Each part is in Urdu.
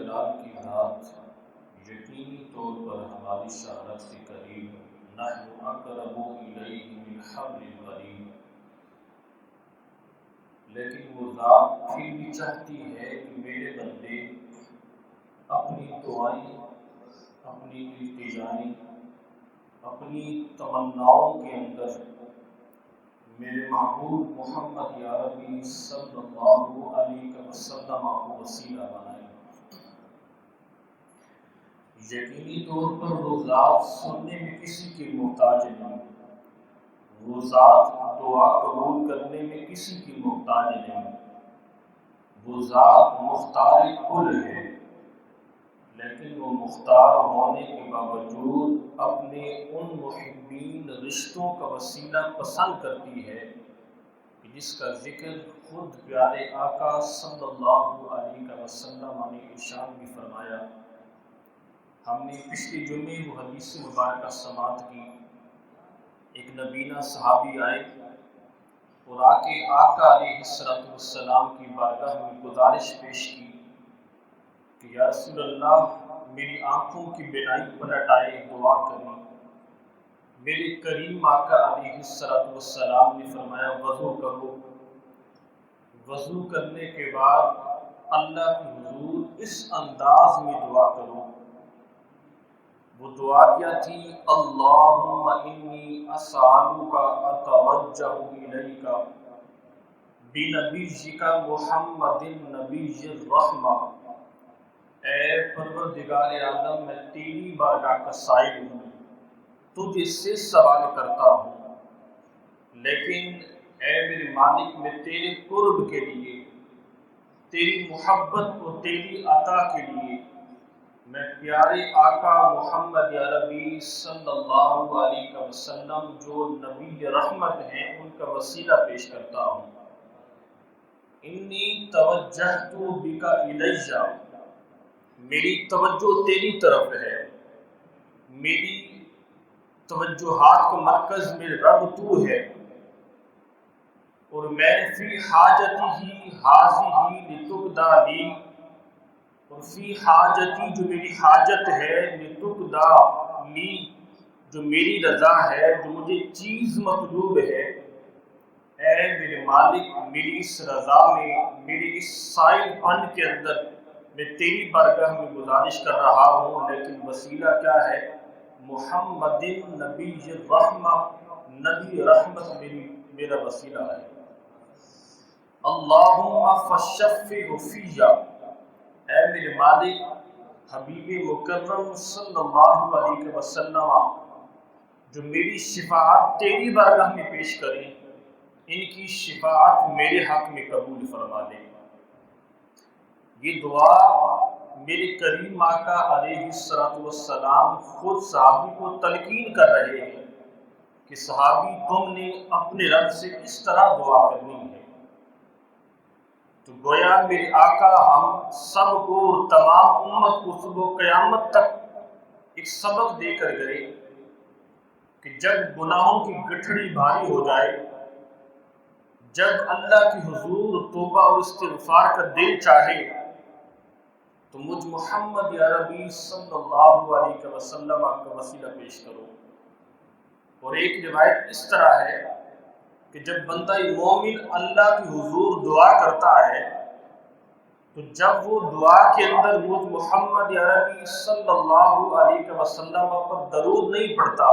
جلال کی ذات یقینی طور پر ہماری شہادت سے قریب نحن اقرب الیہ من حبل الورید، لیکن وہ ذات پھر بھی چاہتی ہے کہ میرے بندے اپنی دعائیں، اپنی التجائیں، اپنی تمناؤں کے اندر میرے محبوب محمد یا ربی صلی اللہ علیہ وسلم کو وسیلہ بنائیں۔ یقینی طور پر وہ ذات سننے میں کسی کی محتاج نہیں، وہ ذات دعا قبول کرنے میں کسی کی محتاج نہیں، وہ ذات مختار کل ہے، لیکن وہ مختار ہونے کے باوجود اپنے ان محبین رشتوں کا وسیلہ پسند کرتی ہے کہ جس کا ذکر خود پیارے آقا صلی اللہ علیہ وسلم نے ارشاد بھی فرمایا۔ ہم نے پچھلے جمعے وہ حدیث مبارکہ سماعت کی، ایک نبینا صحابی آئے اور آ کے آقا علیہ السلام کی بارگاہ میں گزارش پیش کی کہ یا رسول اللہ، میری آنکھوں کی بینائی پلٹ آئے، دعا کریں۔ میرے کریم آقا علیہ السلام نے فرمایا وضو کرو، وضو کرنے کے بعد اللہ کے حضور اس انداز میں دعا کرو۔ وہ دعا کیا تھی؟ اللہم انی اسألک اتوجہ الیک بنبیک محمد النبی الرحمہ، اے پروردگار عالم، میں تیری بارگاہ کا سائل ہوں، تجھ سے سوال کرتا ہوں، لیکن اے میرے مالک، میں تیرے قرب کے لیے، تیری محبت اور تیری عطا کے لیے میں پیارے آقا محمد عربی صلی اللہ علیہ وسلم جو نبی رحمت ہیں ان کا وسیلہ پیش کرتا ہوں۔ انی توجہت بک الیہ، میری توجہ تیری طرف ہے، میری توجہات کا مرکز میرے رب تو ہے، اور میں فی حاجتی حاضی لتقضی لی، اور فی حاجتی جو میری حاجت ہے، لتقضی لی جو میری رضا ہے، جو مجھے چیز مطلوب ہے، اے میرے مالک، میری اس رضا میں، میری اس سائل پن کے اندر میں تیری بارگاہ میں گزارش کر رہا ہوں، لیکن وسیلہ کیا ہے؟ محمد نبی الرحمہ، نبی رحمت میرا وسیلہ ہے۔ اللہم فشفع فی، اے میرے مالک، حبیب مکرم صلی اللہ علیہ وسلم جو میری شفاعت تیری بارگاہ میں پیش کریں، ان کی شفاعت میرے حق میں قبول فرما دے۔ یہ دعا میرے کریم آقا علیہ السلام خود صحابی کو تلقین کر رہے ہیں کہ صحابی تم نے اپنے رب سے اس طرح دعا کرنی ہے۔ تو گویا میرے آقا ہم سب کو اور تمام امت کو صبح قیامت تک ایک سبق دے کر گئے کہ جب گناہوں کی گٹھڑی بھاری ہو جائے، جب اللہ کی حضور توبہ اور استغفار کا دل چاہے، تو مجھ محمد عربی صلی اللہ علیہ وسلم کا وسیلہ پیش کرو۔ اور ایک روایت اس طرح ہے کہ جب بندہ مومن اللہ کی حضور دعا کرتا ہے تو جب وہ دعا کے اندر مجھ محمد عربی صلی اللہ علیہ وسلم پر درود نہیں پڑھتا،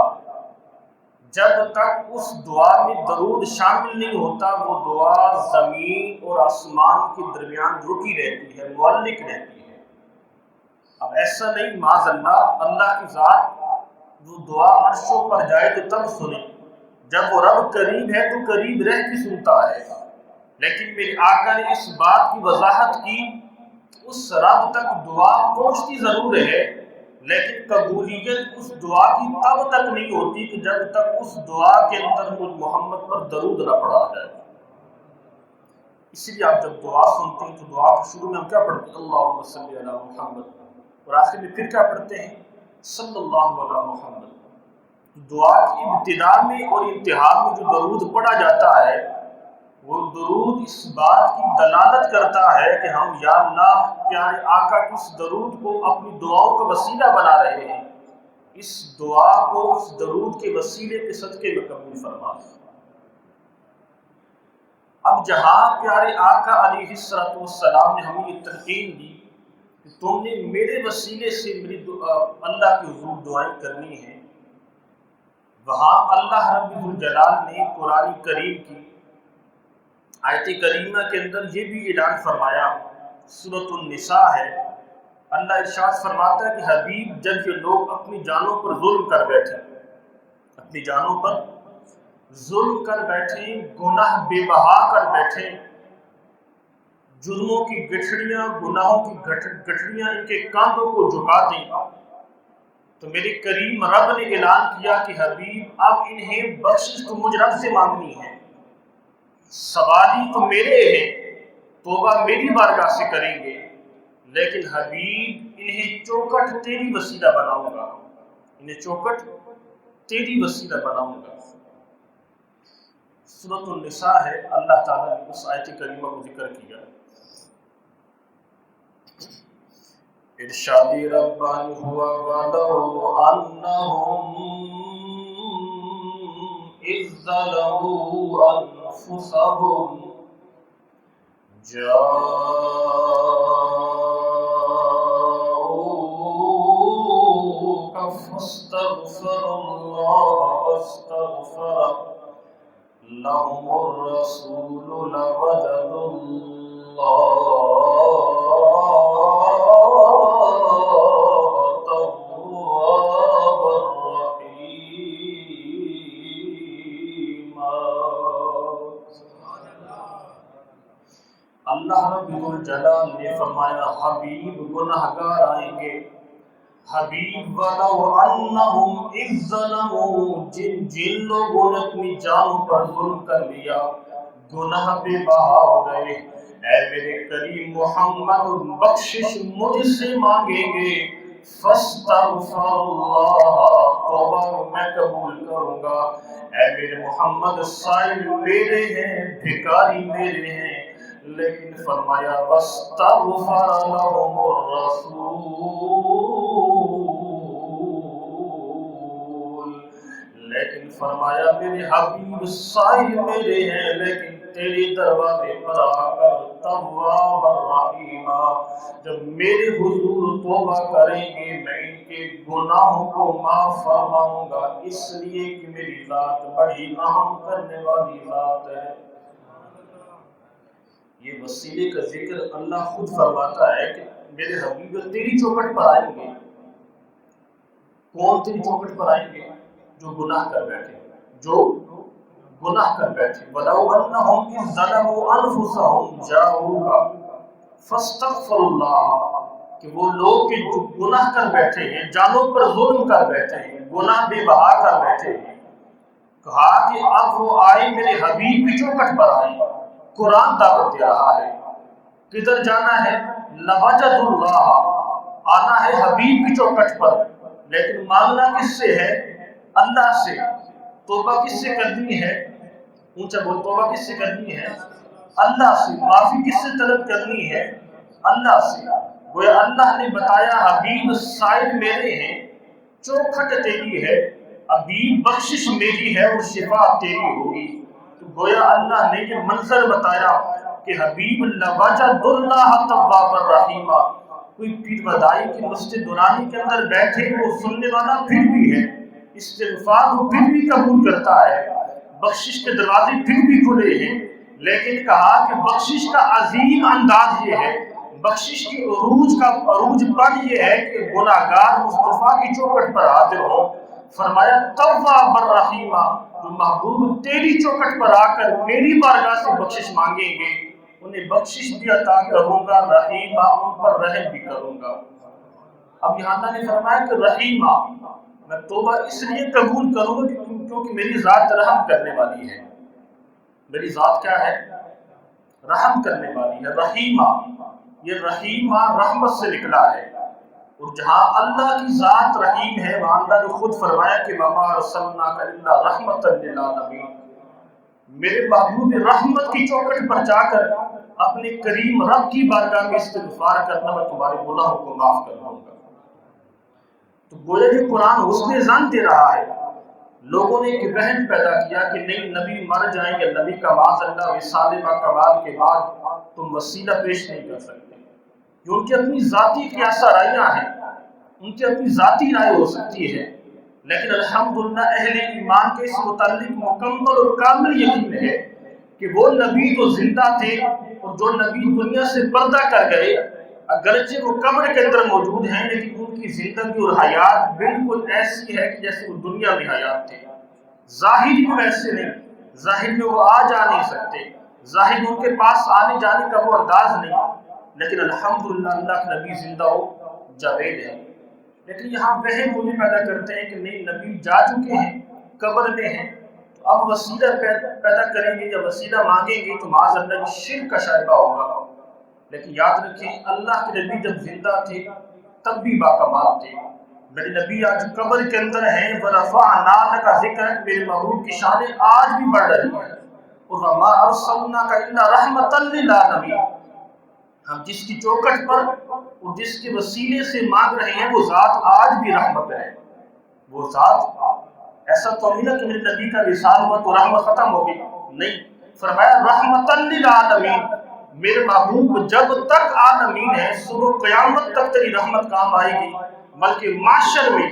جب تک اس دعا میں درود شامل نہیں ہوتا، وہ دعا زمین اور آسمان کے درمیان رکی رہتی ہے، معلق رہتی ہے۔ اب ایسا نہیں معاذ اللہ کی ذات وہ دعا عرشوں پر جائے تو تب سنے، جب وہ رب قریب ہے تو قریب رہ کے سنتا ہے، لیکن میرے آقا نے اس بات کی وضاحت کی اس رب تک دعا پہنچتی ضرور ہے، لیکن قبولیت اس دعا کی تب تک نہیں ہوتی کہ جب تک اس دعا کے اندر مجھ محمد پر درود نہ پڑھا جائے۔ اس لیے آپ جب دعا سنتے ہیں تو دعا کے شروع میں ہم کیا پڑھتے ہیں؟ اللہم صلی علی محمد، اور آخر میں پھر کیا پڑھتے ہیں؟ صلی اللہ علی محمد۔ دعا کی ابتدا میں اور انتہا میں جو درود پڑھا جاتا ہے وہ درود اس بات کی دلالت کرتا ہے کہ ہم یا اللہ پیارے آقا کی اس درود کو اپنی دعاؤں کا وسیلہ بنا رہے ہیں، اس دعا کو اس درود کے وسیلے کے صدقے میں قبول فرما۔ اب جہاں پیارے آقا علیہ السلام نے ہمیں یہ تلقین دی کہ تم نے میرے وسیلے سے میری اللہ کی حضور دعائیں کرنی ہیں، وہاں اللہ رب الجلال نے قرآن کریم کی آیت کریمہ کے اندر یہ بھی اعلان فرمایا، سورۃ النساء ہے، اللہ ارشاد فرماتا ہے کہ حبیب جب یہ لوگ اپنی جانوں پر ظلم کر بیٹھے، اپنی جانوں پر ظلم کر بیٹھے، گناہ بے بہا کر بیٹھے، جرموں کی گٹھڑیاں، گناہوں کی گٹھڑیاں ان کے کاندھوں کو جھکا دیں، تو میرے کریم رب نے اعلان کیا کہ حبیب اب انہیں بخشش تو مجھ رب سے مانگنی ہے، سوالی تو میرے ہیں، توبہ میری بارگاہ سے کریں گے، لیکن حبیب انہیں چوکٹ تیری وسیلہ بناؤں گا، انہیں چوکٹ تیری وسیلہ بناؤں گا۔ سورۃ النساء ہے، اللہ تعالیٰ نے اس آیت کریمہ کو ذکر کیا۔ ارشاد ربانی ہوا وَلَوْ أَنَّهُمْ إِذ ظَّلَمُوا أَنفُسَهُمْ جَاءُوكَ فَاسْتَغْفَرُوا اللَّهَ وَاسْتَغْفَرَ لَهُمُ الرَّسُولُ لَوَجَدُوا اللَّهَ تَوَّابًا رَحِيمًا۔ اللہ رب الجلال نے فرمایا حبیب گناہگار آئیں گے، حبیب وَلَوْ أَنَّهُمْ إِذ ظَّلَمُوا جن لوگوں نے اپنی جانوں پر ظلم کر لیا، گناہ بے بہا ہو گئے، اے میرے کریم محمد بخشش مجھ سے مانگیں گے، فَاسْتَغْفَرُ اللَّهَ توبہ میں قبول کروں گا، اے میرے محمد سائل میرے ہیں، بھکاری میرے ہیں، لیکن فرمایا وَاسْتَغْفَرَ لَهُمُ الرَّسُولُ، لیکن فرمایا میرے حبیب سائل میرے ہیں، لیکن تیرے دروازے پر آ کر تواب الرحیم، جب میرے حضور توبہ کریں گے میں ان کے گناہوں کو معاف فرماؤں گا، اس لیے کہ میری ذات بڑی رحم کرنے والی ذات ہے۔ یہ وسیلے کا ذکر اللہ خود فرماتا ہے کہ میرے حبیب تیری چوکٹ پر آئیں گے۔ کون تیری چوکٹ پر آئیں گے؟ جو گناہ کر بیٹھے، جو گناہ کر بیٹھے۔ وَلَوْ أَنَّهُمْ إِذ ظَّلَمُوا أَنفُسَهُمْ جَاءُوكَ فَاسْتَغْفَرُوا اللَّهَ، کہ وہ لوگ کہ جو گناہ کر بیٹھے ہیں، جانوں پر ظلم کر بیٹھے ہیں، گناہ بے بہا کر بیٹھے ہیں، کہا کہ اب وہ آئے میرے حبیب کی چوکٹ پر آئے۔ قرآن دعوت دے رہا ہے، کدھر جانا ہے؟ لَوَجَدُ اللَّهَ، آنا ہے حبیب کی چوکٹ پر، لیکن مانگنا کس سے ہے؟ اللہ سے۔ توبہ کس سے کرنی ہے؟ اونچا بول، توبہ کس سے کرنی ہے؟ اللہ سے۔ معافی کس سے طلب کرنی ہے؟ اللہ سے۔ گویا اللہ نے بتایا حبیب سائل میرے ہیں، چوکھٹ تیری ہے، حبیب بخشش میری ہے اور شفا تیری ہوگی۔ تو گویا اللہ نے یہ منظر بتایا کہ حبیب لَوَجَدُ اللَّهَ تَوَّابًا رَحِيمًا، کوئی پیر بدائی کی مسجد نورانی کے اندر بیٹھے، وہ سننے والا پھر بھی ہے، استغفار وہ پھر بھی قبول کرتا ہے، بخشش کے دروازے پھر بھی کھلے ہیں، لیکن کہا کہ بخشش کا عظیم انداز یہ ہے، بخشش کی عروج پڑ یہ ہے کہ گناہگار مصطفیٰ کی چوکٹ پر حاضر ہو۔ فرمایا تواب الرحیم، جو محبوب تیری چوکٹ پر آ کر میری بارگاہ سے بخشش مانگیں گے، انہیں بخشش بھی عطا کروں گا، رحیمہ ان پر رحم بھی کروں گا۔ اب یہاں اللہ نے فرمایا کہ رحیمہ، میں توبہ اس لیے قبول کروں گا کیونکہ میری ذات رحم کرنے والی ہے۔ میری ذات کیا ہے؟ رحم کرنے والی ہے۔ رحیمہ، یہ رحیمہ رحمت سے نکلا ہے، اور جہاں اللہ کی ذات رحیم ہے وہاں اللہ نے خود فرمایا کہ وَمَا أَرْسَلْنَاكَ إِلَّا رَحْمَةً لِلْعَالَمِينَ، میرے محبوب رحمت کی چوکھٹ پر جا کر اپنے کریم رب کی بارگاہ میں استغفار کرنا، میں تمہارے گناہوں کو معاف کر دوں گا۔ تو گویا کہ قرآن حسن ظن دے رہا ہے۔ لوگوں نے ایک وہم پیدا کیا کہ نہیں، نبی مر جائیں گے، نبی کا معاذ اللہ وصال با کمال کے بعد تم وسیلہ پیش نہیں کر سکتے۔ جو ان کی اپنی ذاتی قیاسہ رائیاں ہیں، ان کی اپنی ذاتی رائے ہو سکتی ہے، لیکن الحمدللہ اہل ایمان کے اس متعلق مکمل اور کامل یقین ہے کہ وہ نبی تو زندہ تھے، اور جو نبی دنیا سے پردہ کر گئے اگرچہ وہ قبر کے اندر موجود ہیں، لیکن ان کی زندگی اور حیات بالکل ایسی ہے کہ جیسے وہ دنیا میں حیات تھے۔ ظاہر بھی ویسے نہیں، ظاہر میں وہ آ جا نہیں سکتے، ظاہر میں ان کے پاس آنے جانے کا وہ انداز نہیں، لیکن الحمدللہ اللہ کے نبی زندہ ہو جاوید ہے۔ لیکن یہاں وہم وہ پیدا کرتے ہیں کہ نہیں، نبی جا چکے ہیں، قبر میں ہیں، تو اب وسیلہ پیدا کریں گے یا وسیلہ مانگیں گے تو معاذ اللہ کی شرک کا شائبہ ہوگا۔ لیکن یاد رکھیں اللہ کے نبی جب زندہ تھے تب بھی باکمال تھے۔ میرے نبی آج قبر کے اندر ہیں، وَرَفَعْنَا لَكَ ذِكْرَكَ، میرے محبوب کی شانیں آج بھی بڑھ رہی ہیں۔ اور وَمَا أَرْسَلْنَاكَ إِلَّا رَحْمَةً لِّلْعَالَمِينَ، ہم جس کی چوکھٹ پر اور جس کے وسیلے سے مانگ رہے ہیں وہ ذات آج بھی رحمت ہے۔ وہ ذات ایسا تو نہیں کہ میرے نبی کا وصال ہوا تو رحمت ختم ہوگی، نہیں، فرمایا رحمتاً للعالمین، میرے محبوب جب تک عالمین ہے، صبح قیامت تک تیری رحمت کام آئے گی، بلکہ معاشر میں،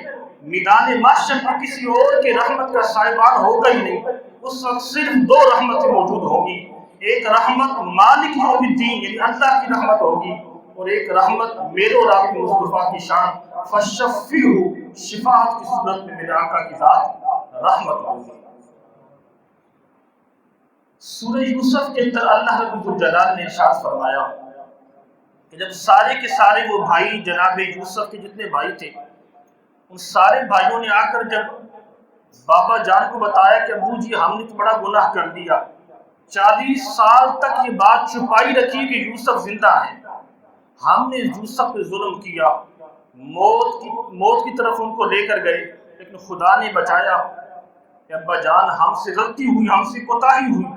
میدان معاشر میں کسی اور کے رحمت کا سائبان ہوگا ہی نہیں۔ اس وقت صرف دو رحمتیں موجود ہوں گی، ایک رحمت مالک یوم الدین یعنی اللہ کی رحمت ہوگی، اور ایک رحمت میرے اور آپ کے مصطفیٰ کی شان فشفیہ، شفاعت کی صورت میں میرے آقا کی ذات رحمت ہوگی۔ سورہ یوسف کے اندر اللہ رب الجلال نے ارشاد فرمایا کہ جب سارے کے سارے وہ بھائی جناب یوسف کے جتنے بھائی تھے، ان سارے بھائیوں نے آ کر جب بابا جان کو بتایا کہ ابو جی ہم نے تو بڑا گناہ کر دیا، 40 سال تک یہ بات چھپائی رکھی کہ یوسف زندہ ہے، ہم نے یوسف پہ ظلم کیا، موت کی طرف ان کو لے کر گئے، لیکن خدا نے بچایا کہ ابا جان ہم سے غلطی ہوئی، ہم سے کوتاہی ہوئی۔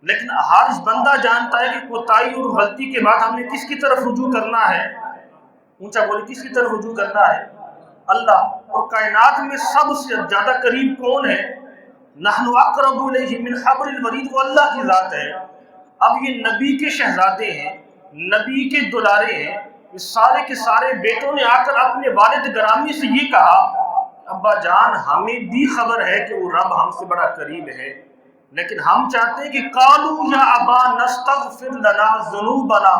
لیکن ہر بندہ جانتا ہے کہ کوتاہی اور غلطی کے بعد ہم نے کس کی طرف رجوع کرنا ہے؟ اونچا بولے، کس کی طرف رجوع کرنا ہے؟ اللہ۔ اور کائنات میں سب سے زیادہ قریب کون ہے؟ نحن اقرب الیہ من حبل الورید، وہ اللہ کی ذات ہے۔ اب یہ نبی کے شہزادے ہیں، نبی کے دلارے ہیں، یہ سارے کے سارے بیٹوں نے آ کر اپنے والد گرامی سے یہ کہا ابا جان ہمیں بھی خبر ہے کہ وہ رب ہم سے بڑا قریب ہے، لیکن ہم چاہتے ہیں کہ قالوا یا ابا نستغفر لنا ذنوبنا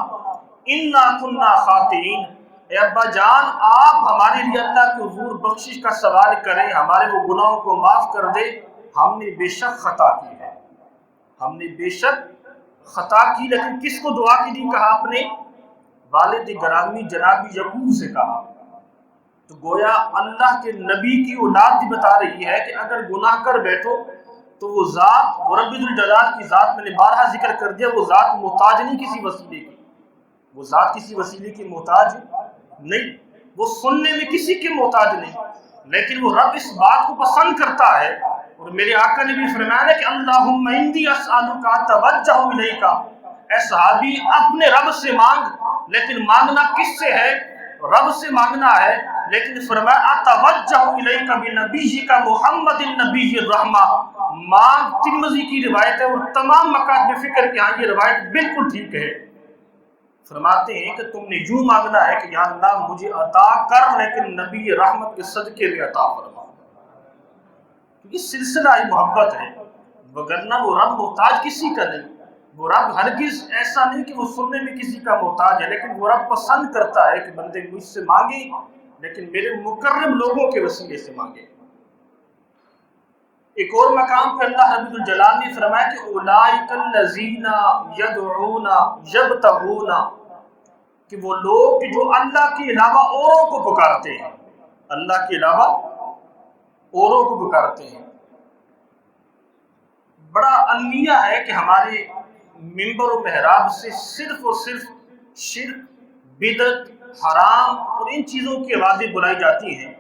انا كنا خاطئین، اے ابا جان آپ ہمارے لیے اللہ کے حضور بخشش کا سوال کریں، ہمارے وہ گناہوں کو معاف کر دے، ہم نے بے شک خطا کی ہے، ہم نے بے شک خطا کی۔ لیکن کس کو دعا کے لیے کہا؟ اپنے والد گرامی جناب یعقوب سے کہا۔ تو گویا اللہ کے نبی کی اولاد بھی بتا رہی ہے کہ اگر گناہ کر بیٹھو تو وہ ذات، وہ رب الجلال کی ذات، میں نے بارہا ذکر کر دیا، وہ ذات محتاج نہیں کسی وسیلے کی، وہ ذات کسی وسیلے کی محتاج نہیں، وہ سننے میں کسی کے محتاج نہیں، لیکن وہ رب اس بات کو پسند کرتا ہے۔ اور میرے آقا نے بھی فرمایا کہ اللہم انی اسألک توجہ الیک، اے صحابی اپنے رب سے مانگ، لیکن مانگنا کس سے ہے؟ رب سے مانگنا ہے، لیکن فرمایا اتوجہ الیک بنبیک محمد النبی الرحمہ، مانگ ترمذی کی روایت ہے اور تمام مکاتب فکر کے ہاں یہ روایت بالکل ٹھیک ہے۔ فرماتے ہیں کہ تم نے یوں مانگنا ہے کہ یا اللہ مجھے عطا کر، لیکن نبی رحمت کے صدقے میں عطا فرما، کیونکہ سلسلہ ہی محبت ہے، وگرنہ وہ رب محتاج کسی کا نہیں، وہ رب ہرگز ایسا نہیں کہ وہ سننے میں کسی کا محتاج ہے، لیکن وہ رب پسند کرتا ہے کہ بندے مجھ سے مانگے لیکن میرے مقرب لوگوں کے وسیلے سے مانگے۔ ایک اور مقام پہ اللہ رب الجلال نے فرمایا کہ اولئک الذین یدعون یبتغون، کہ وہ لوگ جو اللہ کے علاوہ اوروں کو پکارتے ہیں، اللہ کے علاوہ اوروں کو پکارتے ہیں۔ بڑا المیہ ہے کہ ہمارے منبر و محراب سے صرف اور صرف شرک، بدعت، حرام اور ان چیزوں کی آوازیں بلائی جاتی ہیں،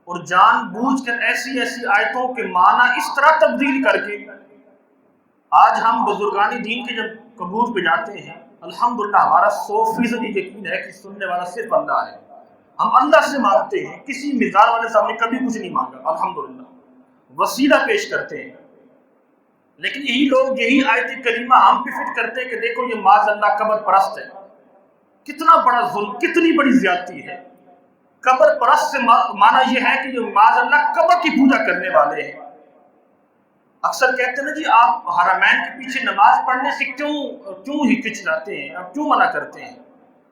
اور جان بوجھ کر ایسی ایسی آیتوں کے معنی اس طرح تبدیل کر کے آج ہم بزرگان دین کے جب قبور پہ جاتے ہیں، الحمدللہ ہمارا 100% یہ یقین ہے کہ سننے والا صرف اللہ ہے. ہم اللہ سے مانگتے ہیں، کسی مزار والے سامنے کبھی کچھ نہیں مانگا، الحمدللہ وسیلہ پیش کرتے ہیں. لیکن یہی لوگ یہی آیت کریمہ ہم پہ فٹ کرتے ہیں کہ دیکھو یہ معاذ اللہ قبر پرست ہے. کتنا بڑا ظلم، کتنی بڑی زیادتی ہے. قبر پرست سے معنی یہ ہے کہ جو معاذ اللہ قبر کی پوجا کرنے والے ہیں. اکثر کہتے ہیں نا جی آپ حرمین کے پیچھے نماز پڑھنے سے کیوں ہچکچاتے ہیں، آپ کیوں منع کرتے ہیں؟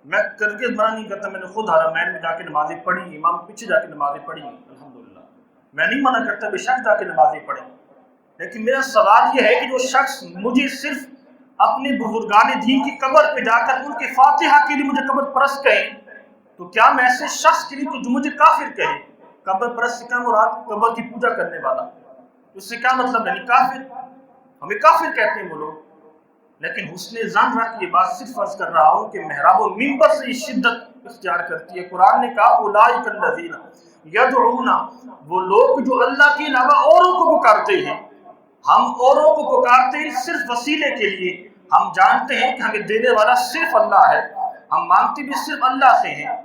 میں کر کے منع نہیں کرتا، میں نے خود حرمین میں جا کے نمازیں پڑھی، امام پیچھے جا کے نمازیں پڑھی الحمدللہ. میں نہیں منع کرتا بے شک جا کے نمازیں پڑھیں، لیکن میرا سوال یہ ہے کہ جو شخص مجھے صرف اپنے بزرگان دین کی قبر پہ جا کر ان کے فاتحہ کے لیے مجھے قبر پرست کہیں، تو کیا میں ایسے شخص کے لیے تو جو مجھے کافر کہے؟ قبر پرست سے کیا مراد؟ قبر کی پوجا کرنے والا. اس سے کیا مطلب؟ یعنی کافر، ہمیں کافر کہتے ہیں وہ لوگ. لیکن حسن ظن رکھ یہ بات صرف فرض کر رہا ہوں کہ محراب و منبر سے یہ شدت اختیار کرتی ہے. قرآن نے کہا اولئک الذین یدعون، وہ لوگ جو اللہ کے علاوہ اوروں کو پکارتے ہیں. ہم اوروں کو پکارتے ہیں صرف وسیلے کے لیے. ہم جانتے ہیں کہ ہمیں دینے والا صرف اللہ ہے، ہم مانگتے بھی صرف اللہ سے ہیں.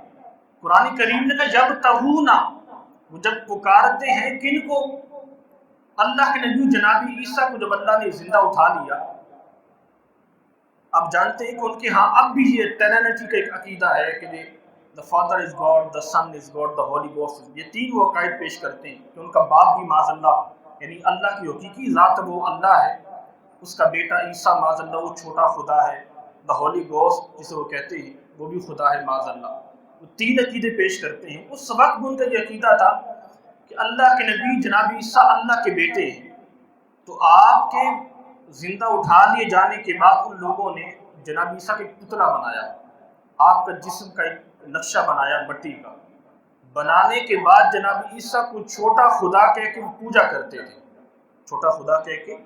قرآن کریم نے کہا یبتغون، وہ جب پکارتے ہیں کن کو؟ اللہ کے نبی جناب عیسیٰ کو جب اللہ نے زندہ اٹھا لیا. اب جانتے ہیں کہ ان کے ہاں اب بھی یہ ٹرینٹی کا ایک عقیدہ ہے کہ the Father is God, the Son is God, the Holy Ghost. یہ تین وہ عقائد پیش کرتے ہیں کہ ان کا باپ بھی معاذ اللہ، یعنی اللہ کی حقیقی ذات وہ اللہ ہے، اس کا بیٹا عیسیٰ معاذ اللہ وہ چھوٹا خدا ہے، the Holy Ghost جسے وہ کہتے ہیں وہ بھی خدا ہے معاذ اللہ. وہ تین عقیدے پیش کرتے ہیں. اس وقت ان کا یہ عقیدہ تھا کہ اللہ کے نبی جناب عیسیٰ اللہ کے بیٹے ہیں. تو آپ کے زندہ اٹھا لیے جانے کے بعد ان لوگوں نے جناب عیسیٰ کا ایک پتلا بنایا، آپ کا جسم کا ایک نقشہ بنایا مٹی کا. بنانے کے بعد جناب عیسیٰ کو چھوٹا خدا کہہ کے پوجا کرتے تھے، چھوٹا خدا کہہ کے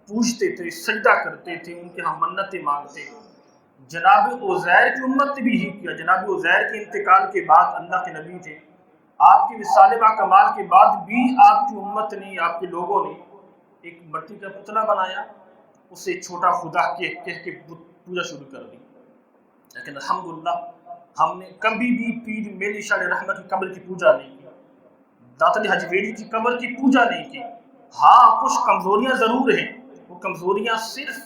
پوجتے تھے، سجدہ کرتے تھے، ان کے ہم منتیں مانگتے. جناب عزیر کی امت نے بھی ہی کیا. جناب عزیر کے انتقال کے بعد اللہ کے نبی تھے، آپ کی وصال با کمال کے بعد بھی آپ کی امت نے، آپ کے لوگوں نے ایک مٹی کا پتلا بنایا، اسے چھوٹا خدا کہہ کے پوجا شروع کر دی. لیکن الحمدللہ ہم نے کبھی بھی پیر میری شاہ رحمت کی قبر کی پوجا نہیں کی، داتا علی حجویری کی قبر کی پوجا نہیں کی. ہاں کچھ کمزوریاں ضرور ہیں، وہ کمزوریاں صرف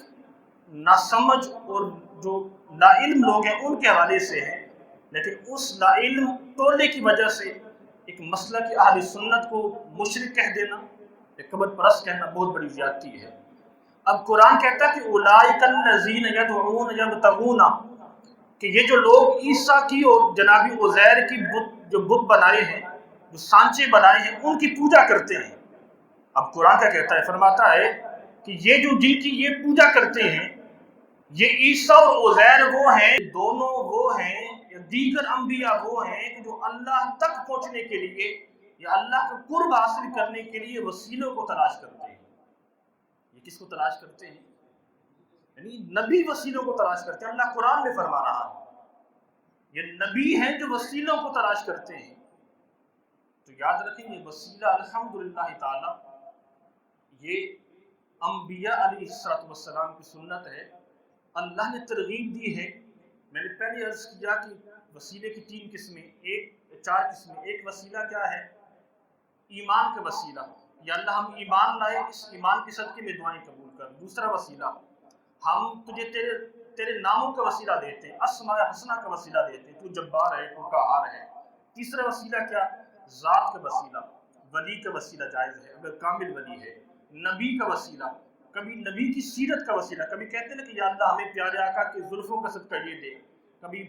ناسمجھ اور جو لا علم لوگ ہیں ان کے حوالے سے ہیں. لیکن اس لا علم ٹولے کی وجہ سے ایک مسئلہ کہ اہل سنت کو مشرک کہہ دینا، ایک قبر پرست کہنا بہت بڑی زیادتی ہے. اب قرآن کہتا ہے کہ اولئک الذین یدعون یبتغون، کہ یہ جو لوگ عیسیٰ کی اور جناب عزیر کی جو بت بنائے ہیں، جو سانچے بنائے ہیں، ان کی پوجا کرتے ہیں. اب قرآن کیا کہتا ہے؟ فرماتا ہے کہ یہ جو جن کی یہ پوجا کرتے ہیں، یہ عیسیٰ اور عزیر وہ ہیں، دونوں وہ ہیں، یا دیگر انبیاء وہ ہیں کہ جو اللہ تک پہنچنے کے لیے یا اللہ کا قرب حاصل کرنے کے لیے وسیلوں کو تلاش کرتے ہیں. یہ کس کو تلاش کرتے ہیں؟ یعنی نبی وسیلوں کو تلاش کرتے ہیں. اللہ قرآن میں فرما رہا ہے یہ نبی ہیں جو وسیلوں کو تلاش کرتے ہیں. تو یاد رکھیں یہ وسیلہ الحمدللہ تعالی یہ انبیاء علیہ السلام کی سنت ہے، اللہ نے ترغیب دی ہے. میں نے پہلے عرض کیا کہ وسیلے کی تین قسمیں، چار قسمیں. ایک وسیلہ کیا ہے؟ ایمان کا وسیلہ، یا اللہ ہم ایمان لائے، اس ایمان کے صدقے میں دعائیں قبول کر. دوسرا وسیلہ ہم تجھے تیرے ناموں کا وسیلہ دیتے ہیں، اسماء حسنہ کا وسیلہ دیتے ہیں، تو جبار ہے، تو قہار ہے. تیسرا وسیلہ کیا؟ ذات کا وسیلہ، ولی کا وسیلہ جائز ہے اگر کامل ولی ہے. نبی کا وسیلہ، کبھی نبی کی سیرت کا وسیلہ، کبھی کہتے ہیں نا کہ یا اللہ ہمیں پیارے آقا کے زلفوں کا صدقہ یہ دے، کبھی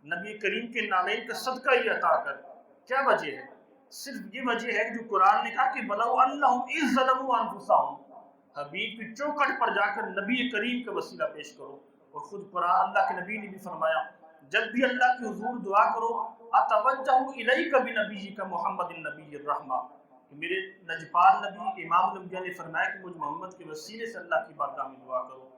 نبی کریم کے نامین کا صدقہ یہ عطا کر. کیا وجہ ہے؟ صرف یہ وجہ ہے کہ جو قرآن نے کہا کہ بلو انہم اذ ظلموا انفسہم، حبیب کی چوکھٹ پر جا کر نبی کریم کا وسیلہ پیش کرو. اور خود قرآن اللہ کے نبی نے بھی فرمایا جب بھی اللہ کے حضور دعا کرو اتوجہ الیک بنبیک محمد النبی الرحمہ، کہ میرے نجپال نبی امام الانبیاء نے فرمایا کہ مجھ محمد کے وسیلے سے اللہ کی بارگاہ میں دعا کرو.